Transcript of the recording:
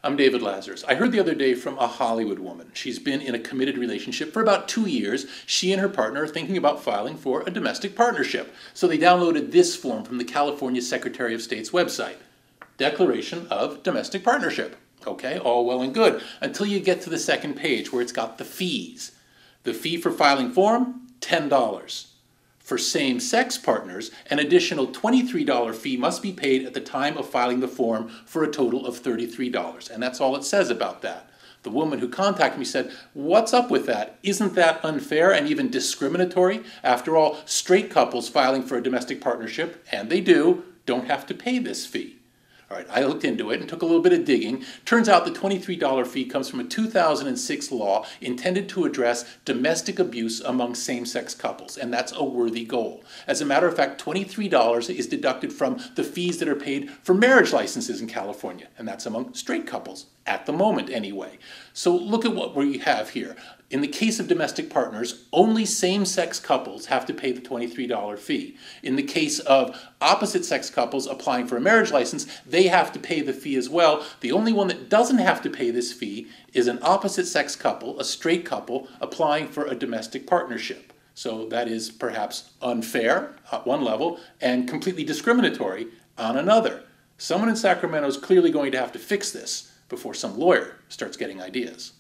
I'm David Lazarus. I heard the other day from a Hollywood woman. She's been in a committed relationship for about 2 years. She and her partner are thinking about filing for a domestic partnership. So they downloaded this form from the California Secretary of State's website. Declaration of Domestic Partnership. Okay, all well and good, until you get to the second page where it's got the fees. The fee for filing form, $10. For same-sex partners, an additional $23 fee must be paid at the time of filing the form for a total of $33. And that's all it says about that. The woman who contacted me said, "What's up with that? Isn't that unfair and even discriminatory? After all, straight couples filing for a domestic partnership, and they do, don't have to pay this fee." All right, I looked into it and took a little bit of digging. Turns out the $23 fee comes from a 2006 law intended to address domestic abuse among same-sex couples, and that's a worthy goal. As a matter of fact, $23 is deducted from the fees that are paid for marriage licenses in California, and that's among straight couples, at the moment anyway. So look at what we have here. In the case of domestic partners, only same-sex couples have to pay the $23 fee. In the case of opposite-sex couples applying for a marriage license, they have to pay the fee as well. The only one that doesn't have to pay this fee is an opposite-sex couple, a straight couple, applying for a domestic partnership. So that is perhaps unfair at one level and completely discriminatory on another. Someone in Sacramento is clearly going to have to fix this before some lawyer starts getting ideas.